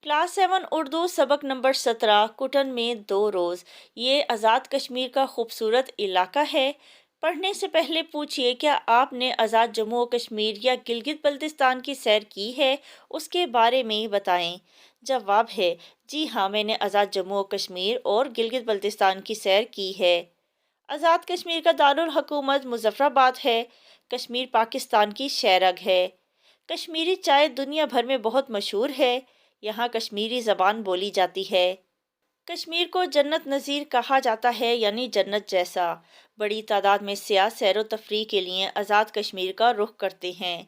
Class 7 Urdu सबक number 17 Kutton में 2 रोज़। ये आज़ाद कश्मीर का खूबसूरत इलाका है। पढ़ने से पहले पूछिए, क्या आपने आज़ाद जम्मू और कश्मीर या गिलगित बल्तिस्तान की सैर की है? उसके बारे में बताएं। जवाब है जी हाँ, मैंने आज़ाद जम्मू और कश्मीर और गिलगित बल्तिस्तान की सैर की है। आज़ाद कश्मीर का दारुल हुकूमत मुजफ्फराबाद है। कश्मीर पाकिस्तान की शहरग है। कश्मीरी चाय दुनिया भर में बहुत मशहूर है। यहाँ कश्मीरी ज़बान बोली जाती है। कश्मीर को जन्नत नज़ीर कहा जाता है, यानी जन्नत जैसा। बड़ी तादाद में सियाह सैर व तफरीह के लिए आज़ाद कश्मीर का रुख करते हैं।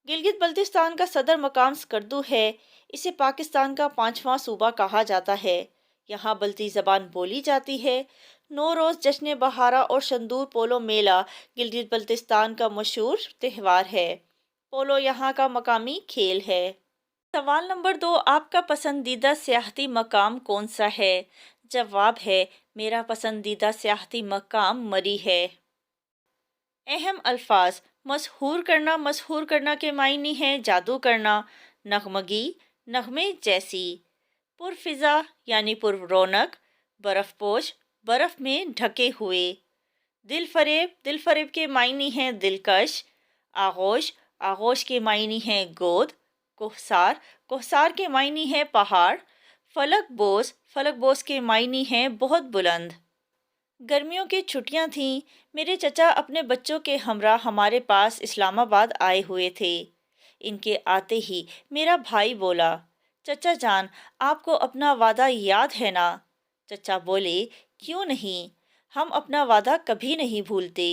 गिलगित बल्तिस्तान का सदर मकाम स्कर्दू है। इसे पाकिस्तान का 5वां सूबा कहा जाता है। यहाँ बल्ती ज़बान बोली जाती है। 9 रोज़ जश्न बहारा और शंदूर पोलो मेला गिलगित बल्तिस्तान का मशहूर त्यौहार है। पोलो यहाँ का मकामी खेल है। सवाल नंबर 2, आपका पसंदीदा सियाहती मकाम कौन सा है? जवाब है मेरा पसंदीदा सियाहती मकाम मरी है। अहम अल्फाज। मशहूर करना के मायने हैं जादू करना, नगमगी, नगमे जैसी। पुरफिजा यानी पुर रौनक, बर्फपोश, बर्फ में ढके हुए। दिल फरेब के मायने हैं दिलकश। आगोश, आगोश के मायने हैं गोद। कोहसार, कोहसार के मायने हैं पहाड़। फलक बोस के मायने हैं बहुत बुलंद। गर्मियों की छुट्टियां थीं। मेरे चचा अपने बच्चों के हमरा हमारे पास इस्लामाबाद आए हुए थे। इनके आते ही मेरा भाई बोला, चचा जान, आपको अपना वादा याद है ना? चचा बोले, क्यों नहीं, हम अपना वादा कभी नहीं भूलते।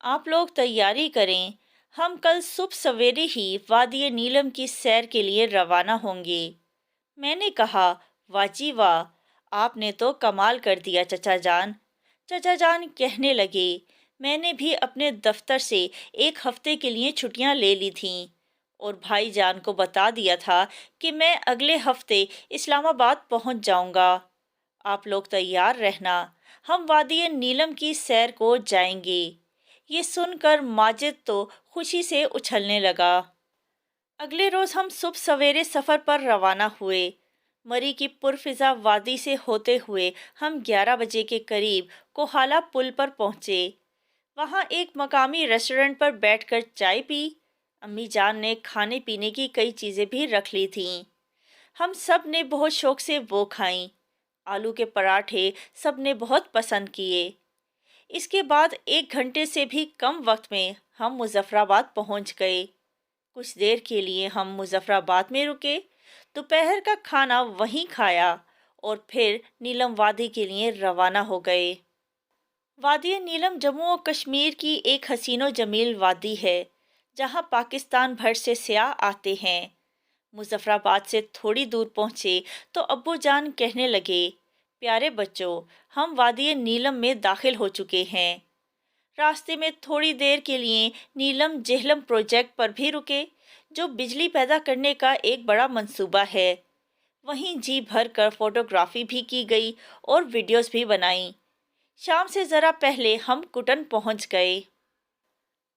आप लोग तैयारी करें, हम कल सुबह सवेरे ही वादी नीलम की सैर के लिए रवाना होंगे। मैंने कहा, वाह जी वाह, आपने तो कमाल कर दिया चचा जान। चचा जान कहने लगे, मैंने भी अपने दफ्तर से 1 हफ्ते के लिए छुट्टियां ले ली थीं और भाई जान को बता दिया था कि मैं अगले हफ्ते इस्लामाबाद पहुंच जाऊंगा। आप लोग तैयार रहना, हम वादी नीलम की सैर को जाएंगे। ये सुनकर माजिद तो खुशी से उछलने लगा। अगले रोज हम सुबह सवेरे सफर पर रवाना हुए। मरी की पुरफिजा वादी से होते हुए हम 11 बजे के करीब कोहाला पुल पर पहुंचे। वहां एक मकामी रेस्टोरेंट पर बैठकर चाय पी। अम्मी जान ने खाने पीने की कई चीजें भी रख ली थीं। हम सब ने बहुत शौक से वो खाईं। आलू के पराठे सब ने बहुत पसंद किए। इसके बाद 1 घंटे से भी कम वक्त में हम मुजफ्फराबाद पहुंच गए। कुछ देर के लिए हम मुजफ्फराबाद में रुके, दोपहर का खाना वहीं खाया और फिर नीलम वादी के लिए रवाना हो गए। वादी नीलम जम्मू और कश्मीर की एक हसीनो जमील वादी है, जहां पाकिस्तान भर से सियाह आते हैं। मुजफ्फराबाद से थोड़ी दूर पहुंचे तो अब्बू जान कहने लगे, प्यारे बच्चों, हम वादी नीलम में दाखिल हो चुके हैं। रास्ते में थोड़ी देर के लिए नीलम जेहलम प्रोजेक्ट पर भी रुके, जो बिजली पैदा करने का एक बड़ा मंसूबा है। वहीं जी भर कर फोटोग्राफी भी की गई और वीडियोस भी बनाई। शाम से ज़रा पहले हम कुटन पहुंच गए।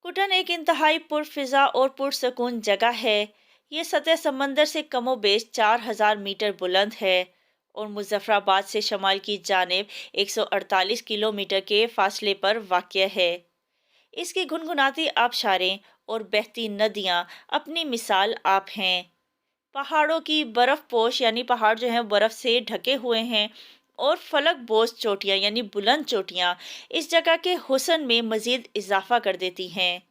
कुटन एक इंतहाई पुरफिजा और पुरसकून जगह है। ये सतह समंदर से कमोबेश 4000 मीटर बुलंद है और मुजफ्फराबाद से शमाल की जानिब 148 किलोमीटर के फासले पर वाक़या है। इसकी गुनगुनाती आबशारें और बहती नदियाँ अपनी मिसाल आप हैं। पहाड़ों की बर्फ पोश यानी पहाड़ जो हैं बर्फ से ढके हुए हैं और फलक बोस चोटियाँ यानी बुलंद चोटियाँ इस जगह के हुस्न में मज़ीद इजाफा कर देती हैं।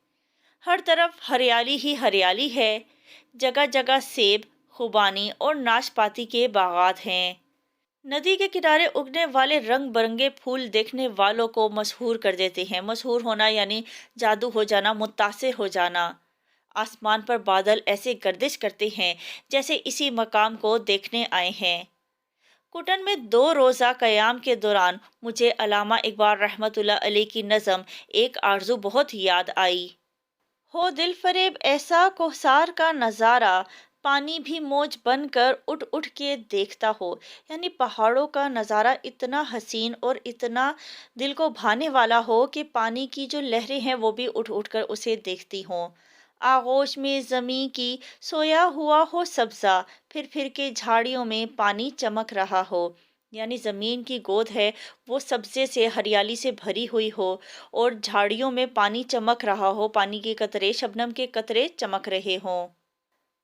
हर तरफ हरियाली ही हरियाली है। जगह जगह सेब, खुबानी और नाशपाती के बागात हैं। नदी के किनारे उगने वाले रंग बरंगे फूल देखने वालों को मशहूर कर देते हैं। मशहूर होना यानी जादू हो जाना, मुतासिर हो जाना। आसमान पर बादल ऐसे गर्दिश करते हैं जैसे इसी मकाम को देखने आए हैं। कुटन में 2 रोज़ा क़याम के दौरान मुझे अल्लामा इकबाल रहमतुल्लाह अलैह की नज़म एक आरज़ू बहुत याद आई। हो दिल फरेब ऐसा कोहसार का नज़ारा, पानी भी मौज बनकर उठ उठ के देखता हो। यानी पहाड़ों का नज़ारा इतना हसीन और इतना दिल को भाने वाला हो कि पानी की जो लहरें हैं वो भी उठ उठ कर उसे देखती हों। آغوش میں زمیں کی سویا ہوا ہو سبزہ، پھر پھر کے جھاڑیوں میں پانی چمک رہا ہو، یعنی زمین کی گود ہے وہ سبزے سے ہریالی سے بھری ہوئی ہو، اور جھاڑیوں میں پانی چمک رہا ہو، پانی کے قطرے، شبنم کے قطرے چمک رہے ہوں۔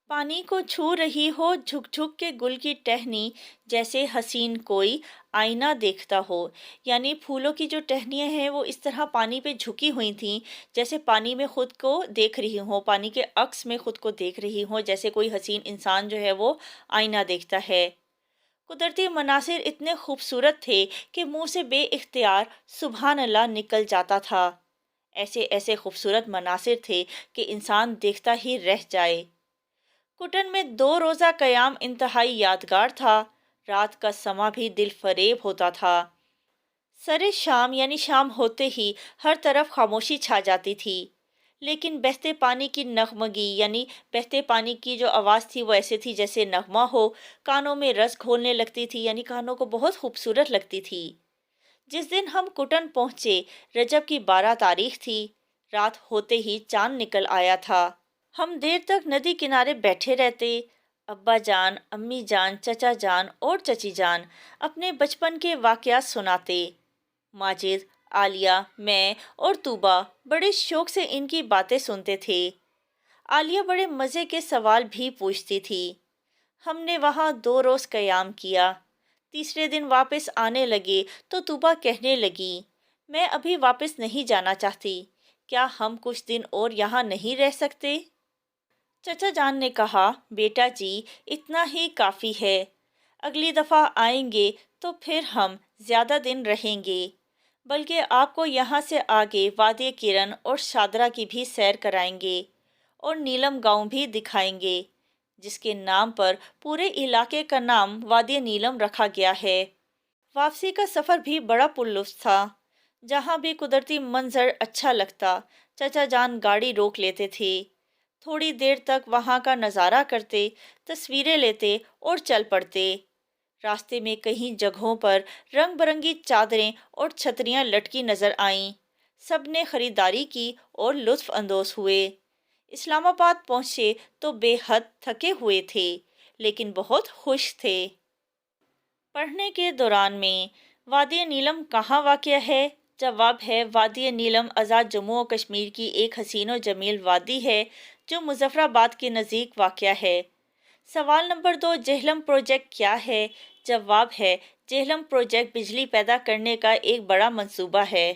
پانی کو چھو رہی ہو جھک جھک کے گل کی ٹہنی، جیسے حسین کوئی آئینہ دیکھتا ہو، یعنی پھولوں کی جو ٹہنیاں ہیں وہ اس طرح پانی پہ جھکی ہوئی تھیں، جیسے پانی میں خود کو دیکھ رہی ہوں، پانی کے عکس میں خود کو دیکھ رہی ہوں، جیسے کوئی حسین انسان جو ہے وہ آئینہ دیکھتا ہے۔ قدرتی مناظر اتنے خوبصورت تھے کہ منہ سے بے اختیار سبحان اللہ نکل جاتا تھا۔ ایسے ایسے خوبصورت مناظر تھے کہ انسان دیکھتا ہی رہ جائے۔ کٹن میں 2 روزہ قیام انتہائی یادگار تھا۔ رات کا سماں بھی دل فریب ہوتا تھا۔ سر شام یعنی شام ہوتے ہی ہر طرف خاموشی چھا جاتی تھی، لیکن بہتے پانی کی نغمگی یعنی بہتے پانی کی جو آواز تھی وہ ایسے تھی جیسے نغمہ ہو، کانوں میں رس گھولنے لگتی تھی، یعنی کانوں کو بہت خوبصورت لگتی تھی۔ جس دن ہم کٹن پہنچے رجب کی 12 تاریخ تھی، رات ہوتے ہی چاند نکل آیا تھا۔ ہم دیر تک ندی کنارے بیٹھے رہتے۔ ابا جان، امی جان، چچا جان اور چچی جان اپنے بچپن کے واقعات سناتے۔ ماجد، عالیہ، میں اور طوبہ بڑے شوق سے ان کی باتیں سنتے تھے۔ عالیہ بڑے مزے کے سوال بھی پوچھتی تھی۔ ہم نے وہاں 2 روز قیام کیا۔ تیسرے دن واپس آنے لگے تو طوبہ کہنے لگی، میں ابھی واپس نہیں جانا چاہتی، کیا ہم کچھ دن اور یہاں نہیں رہ سکتے؟ چچا جان نے کہا، بیٹا جی اتنا ہی کافی ہے، اگلی دفعہ آئیں گے تو پھر ہم زیادہ دن رہیں گے، بلکہ آپ کو یہاں سے آگے وادی کرن اور شادرہ کی بھی سیر کرائیں گے اور نیلم گاؤں بھی دکھائیں گے، جس کے نام پر پورے علاقے کا نام وادی نیلم رکھا گیا ہے۔ واپسی کا سفر بھی بڑا پرلطف تھا۔ جہاں بھی قدرتی منظر اچھا لگتا چچا جان گاڑی روک لیتے تھے، تھوڑی دیر تک وہاں کا نظارہ کرتے، تصویریں لیتے اور چل پڑتے۔ راستے میں کئی جگہوں پر رنگ برنگی چادریں اور چھتریاں لٹکی نظر آئیں۔ سب نے خریداری کی اور لطف اندوز ہوئے۔ اسلام آباد پہنچے تو بے حد تھکے ہوئے تھے، لیکن بہت خوش تھے۔ پڑھنے کے دوران میں وادی نیلم کہاں واقع ہے؟ جواب ہے، وادی نیلم آزاد جموں و کشمیر کی ایک حسین و جمیل وادی ہے جو مظفر آباد کے نزدیک واقع ہے۔ سوال نمبر 2، جہلم پروجیکٹ کیا ہے؟ جواب ہے، جہلم پروجیکٹ بجلی پیدا کرنے کا ایک بڑا منصوبہ ہے۔